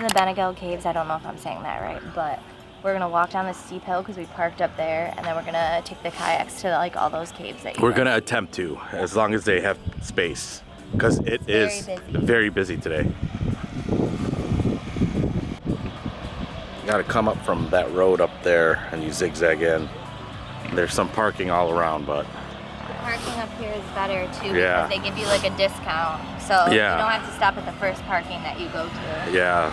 in the Benagil caves. I don't know if I'm saying that right, but we're gonna walk down this steep hill because we parked up there, and then we're gonna take the kayaks to like all those caves that you We're gonna attempt to, as long as they have space, because it is very busy today. You gotta come up from that road up there and you zigzag in. There's some parking all around, but the parking up here is better too, yeah, because they give you like a discount, so yeah, you don't have to stop at the first parking that you go to. Yeah.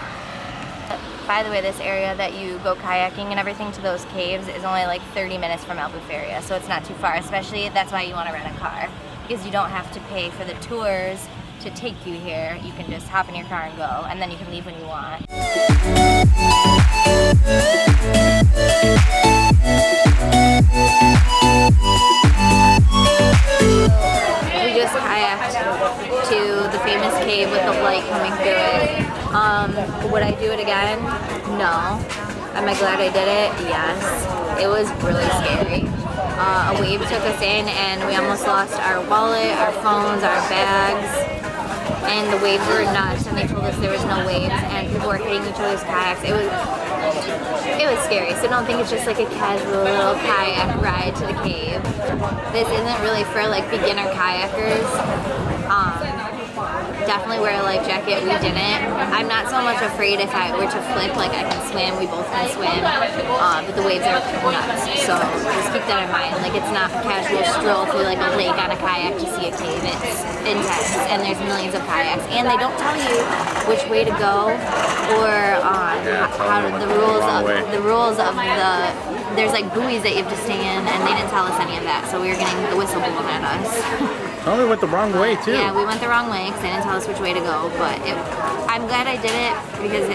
By the way, this area that you go kayaking and everything to those caves is only like 30 minutes from Albufeira, so it's not too far. Especially, that's why you want to rent a car, because you don't have to pay for the tours to take you here. You can just hop in your car and go, and then you can leave when you want. We just kayaked to the famous cave with the light coming through it. Would I do it again? No. Am I glad I did it? Yes. It was really scary. A wave took us in and we almost lost our wallet, our phones, our bags. And the waves were nuts, and they told us there was no waves, and people were hitting each other's kayaks. It was scary. So don't think it's just like a casual little kayak ride to the cave. This isn't really for like beginner kayakers. Definitely wear a life jacket. We didn't. I'm not so much afraid if I were to flip, like I can swim, we both can swim, but the waves are nuts, so just keep that in mind. Like, it's not a casual stroll through like a lake on a kayak to see a cave. It's intense, and there's millions of kayaks, and they don't tell you which way to go, or how to, the rules of the, there's like buoys that you have to stay in, and they didn't tell us any of that, so we were getting the whistle blown at us. Oh, we went the wrong way too. Yeah, we went the wrong way because they didn't tell us which way to go, but I'm glad I did it because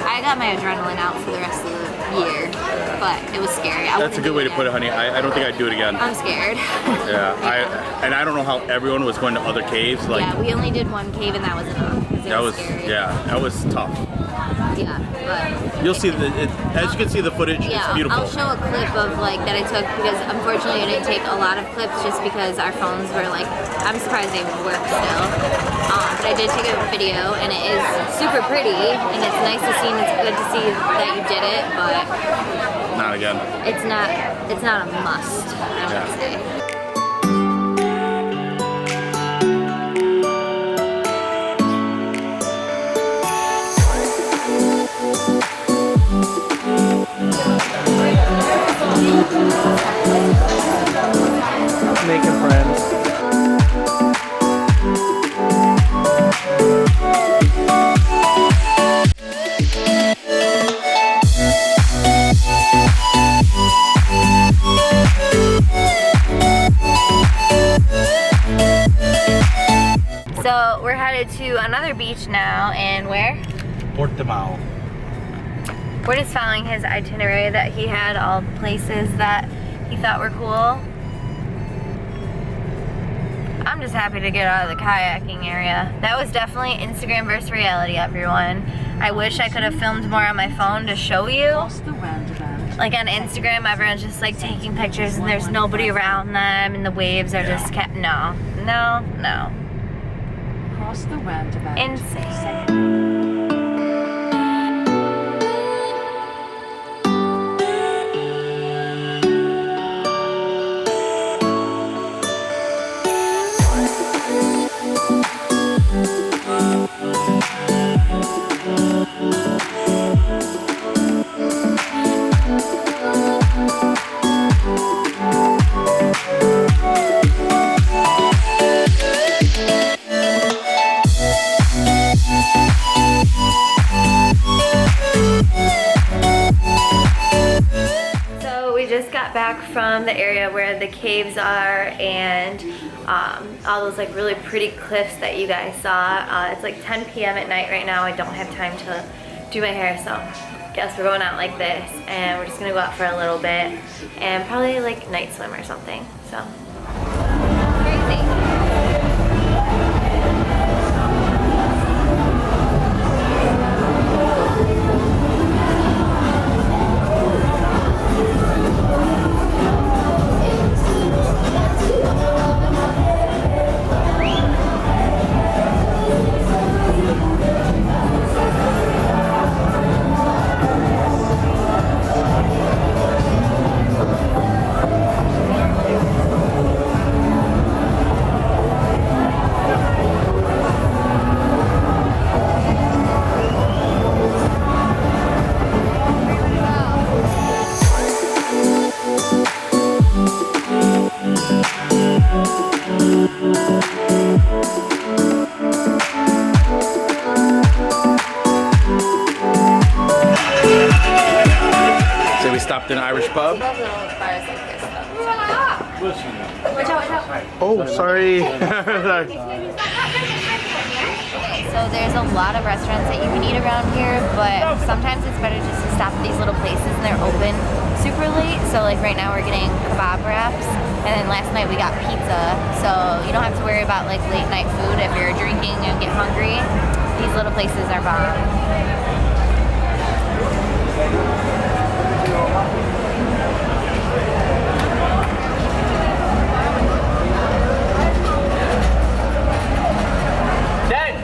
I got my adrenaline out for the rest of the year, but it was scary. That's a good way to put it, honey. I don't think I'd do it again. I'm scared. Yeah, I don't know how everyone was going to other caves. Like, yeah, we only did one cave and that was enough. That was scary. Yeah, that was tough. Yeah, but you'll see as you can see the footage. Yeah, it's beautiful. I'll show a clip of like that I took, because unfortunately I didn't take a lot of clips just because our phones were like, I'm surprised they even work still. But I did take a video, and it is super pretty, and it's nice to see, and it's good to see that you did it, but not again. It's not a must, I would say. Making friends. So we're headed to another beach now, and where? Portugal. We're just following his itinerary that he had, all the places that he thought were cool. I'm just happy to get out of the kayaking area. That was definitely Instagram versus reality, everyone. I wish I could have filmed more on my phone to show you. Like on Instagram, everyone's just like taking pictures and there's nobody around them, and the waves are just no. Cross the roundabout. Insane. Back from the area where the caves are, and all those like really pretty cliffs that you guys saw. It's like 10 p.m. at night right now. I don't have time to do my hair, so guess we're going out like this, and we're just gonna go out for a little bit and probably like night swim or something. So crazy. we stopped in an Irish pub. Love little bars like this though. Watch out. Oh, sorry. So there's a lot of restaurants that you can eat around here, but sometimes it's better just to stop at these little places and they're open super late. So like right now we're getting kebab wraps, and then last night we got pizza. So you don't have to worry about like late night food if you're drinking and get hungry. These little places are bomb.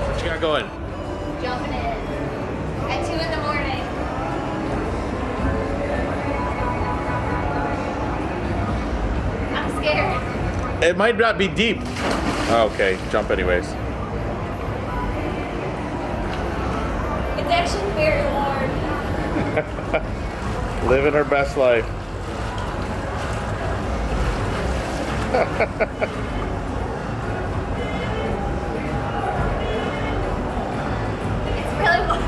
What you got going? Jumping in at 2 in the morning. I'm scared. It might not be deep. Oh, okay, jump anyways. It's actually very warm. Living her best life. It's really warm.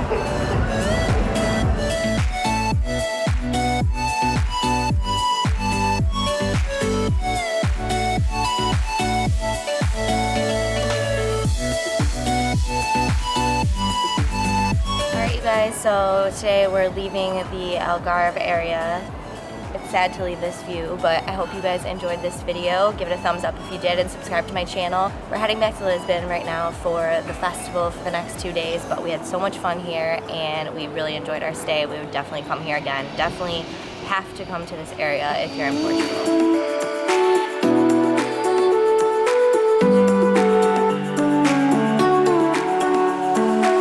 Alright you guys, so today we're leaving the Algarve area. It's sad to leave this view, but I hope you guys enjoyed this video. Give it a thumbs up if you did and subscribe to my channel. We're heading back to Lisbon right now for the festival for the next 2 days, but we had so much fun here and we really enjoyed our stay. We would definitely come here again. Definitely have to come to this area if you're in Portugal.